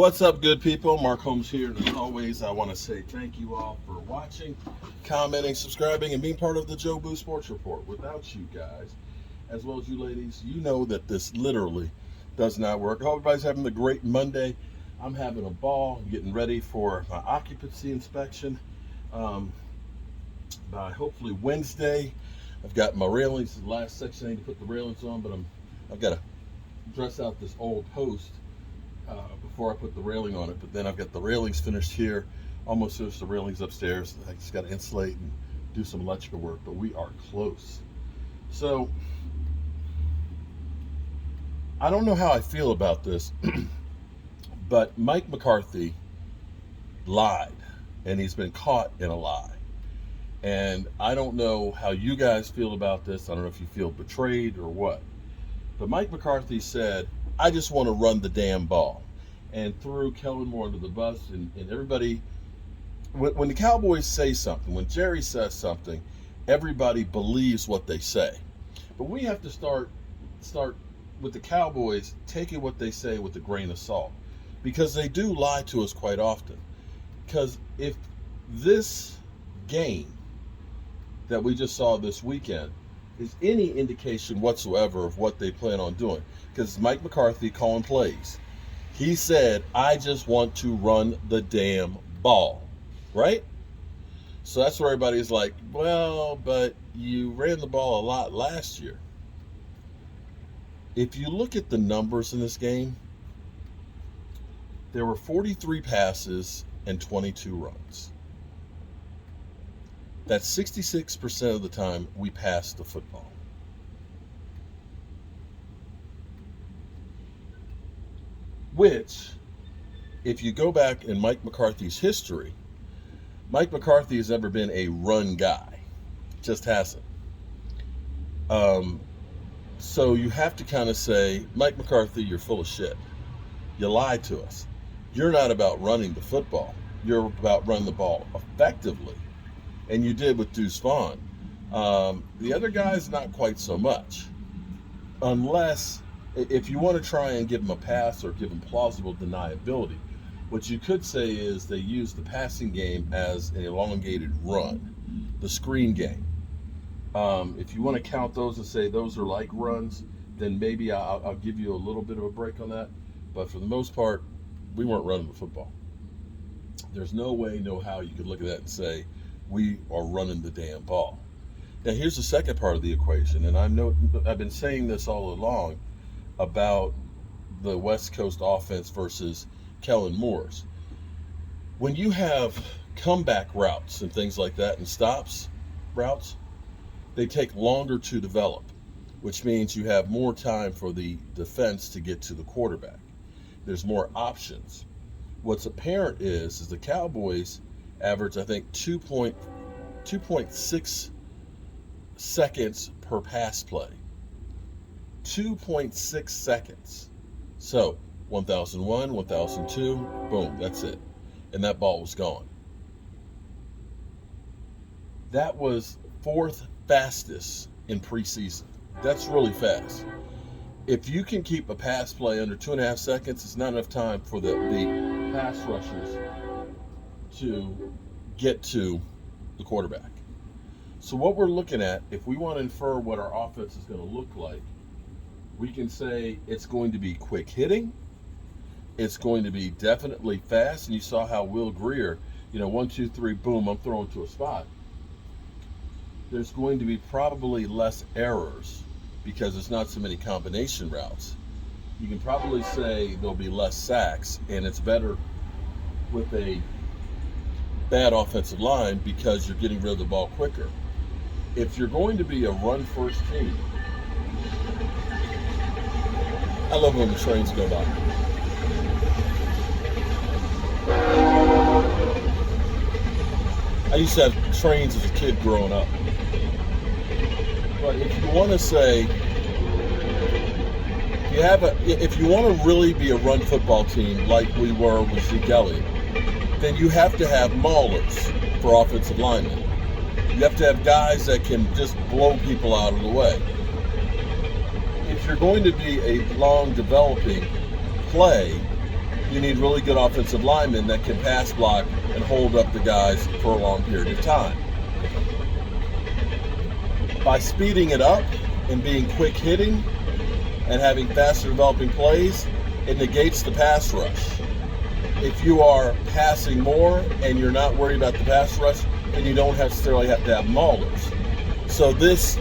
What's up, good people? Mark Holmes here, and as always, I want to say thank you all for watching, commenting, subscribing, and being part of the Joe Boo Sports Report. Without you guys, as well as you ladies, you know that this literally does not work. I hope everybody's having a great Monday. I'm having a ball, getting ready for my occupancy inspection by hopefully Wednesday. I've got my railings, the last section I need to put the railings on, but I've got to dress out this old post before I put the railing on it. But then I've got the railings finished here, almost finished the railings upstairs. I just got to insulate and do some electrical work, but we are close. So I don't know how I feel about this, but Mike McCarthy lied, and he's been caught in a lie. And I don't know how you guys feel about this. I don't know if you feel betrayed or what. But Mike McCarthy said, I just want to run the damn ball, and threw Kellen Moore under the bus. And everybody, when the Cowboys say something, when Jerry says something, everybody believes what they say. But we have to start with the Cowboys taking what they say with a grain of salt, because they do lie to us quite often. Because if this game that we just saw this weekend is any indication whatsoever of what they plan on doing, because Mike McCarthy calling plays, he said, I just want to run the damn ball, right? So that's where everybody's like, well, but you ran the ball a lot last year. If you look at the numbers in this game, there were 43 passes and 22 runs. That's 66% of the time we passed the football. Which, if you go back in Mike McCarthy's history, Mike McCarthy has never been a run guy. Just hasn't. So you have to kind of say, Mike McCarthy, you're full of shit. You lied to us. You're not about running the football. You're about running the ball effectively. And you did with Deuce Vaughn. The other guys, not quite so much. Unless, if you want to try and give them a pass or give them plausible deniability, what you could say is they use the passing game as an elongated run, the screen game. If you want to count those and say those are like runs, then maybe I'll give you a little bit of a break on that. But for the most part, we weren't running the football. There's no way, no how you could look at that and say, we are running the damn ball. Now, here's the second part of the equation, and I've been saying this all along about the West Coast offense versus Kellen Moore's. When you have comeback routes and things like that and stops routes, they take longer to develop, which means you have more time for the defense to get to the quarterback. There's more options. What's apparent is the Cowboys average, I think, 2.6 seconds per pass play. 2.6 seconds. So 1001, 1002, boom, that's it. And that ball was gone. That was fourth fastest in preseason. That's really fast. If you can keep a pass play under 2.5 seconds, it's not enough time for the pass rushers to get to the quarterback. So what we're looking at, if we want to infer what our offense is going to look like, we can say it's going to be quick hitting. It's going to be definitely fast. And you saw how Will Greer, 1, 2, 3, boom, I'm throwing to a spot. There's going to be probably less errors because there's not so many combination routes. You can probably say there'll be less sacks, and it's better with a bad offensive line because you're getting rid of the ball quicker. If you're going to be a run-first team, I love when the trains go by. I used to have trains as a kid growing up. But if you want to say, if you want to really be a run football team like we were with Zeke Elliott, then you have to have maulers for offensive linemen. You have to have guys that can just blow people out of the way. If you're going to be a long developing play, you need really good offensive linemen that can pass block and hold up the guys for a long period of time. By speeding it up and being quick hitting and having faster developing plays, it negates the pass rush. If you are passing more and you're not worried about the pass rush, then you don't necessarily have to have maulers. So this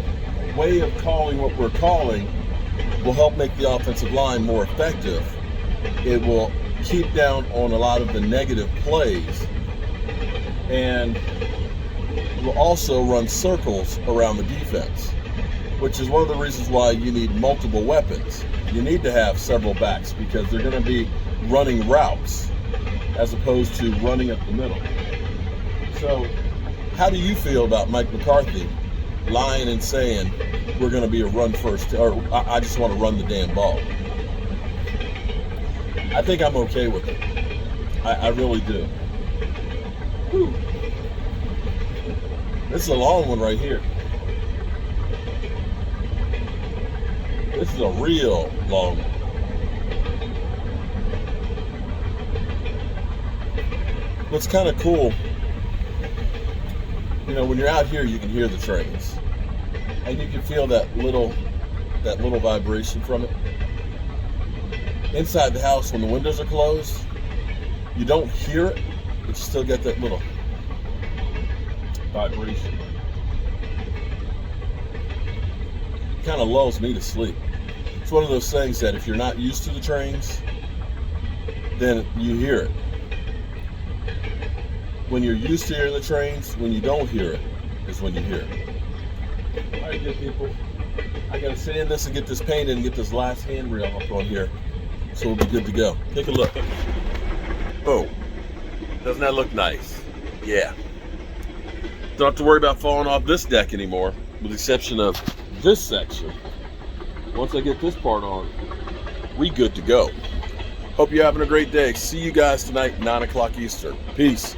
way of calling what we're calling will help make the offensive line more effective. It will keep down on a lot of the negative plays, and will also run circles around the defense, which is one of the reasons why you need multiple weapons. You need to have several backs because they're going to be running routes as opposed to running up the middle. So how do you feel about Mike McCarthy lying and saying we're going to be a run first, or I just want to run the damn ball? I think I'm okay with it. I really do. Whew. This is a long one right here. This is a real long one. What's kind of cool, you know, when you're out here, you can hear the trains, and you can feel that little vibration from it. Inside the house, when the windows are closed, you don't hear it, but you still get that little vibration. It kind of lulls me to sleep. It's one of those things that if you're not used to the trains, then you hear it. When you're used to hearing the trains, when you don't hear it, is when you hear it. All right, good people. I gotta sand this and get this painted and get this last handrail up on here, so we'll be good to go. Take a look. Oh, doesn't that look nice? Yeah. Don't have to worry about falling off this deck anymore, with the exception of this section. Once I get this part on, we good to go. Hope you're having a great day. See you guys tonight, 9 o'clock Eastern. Peace.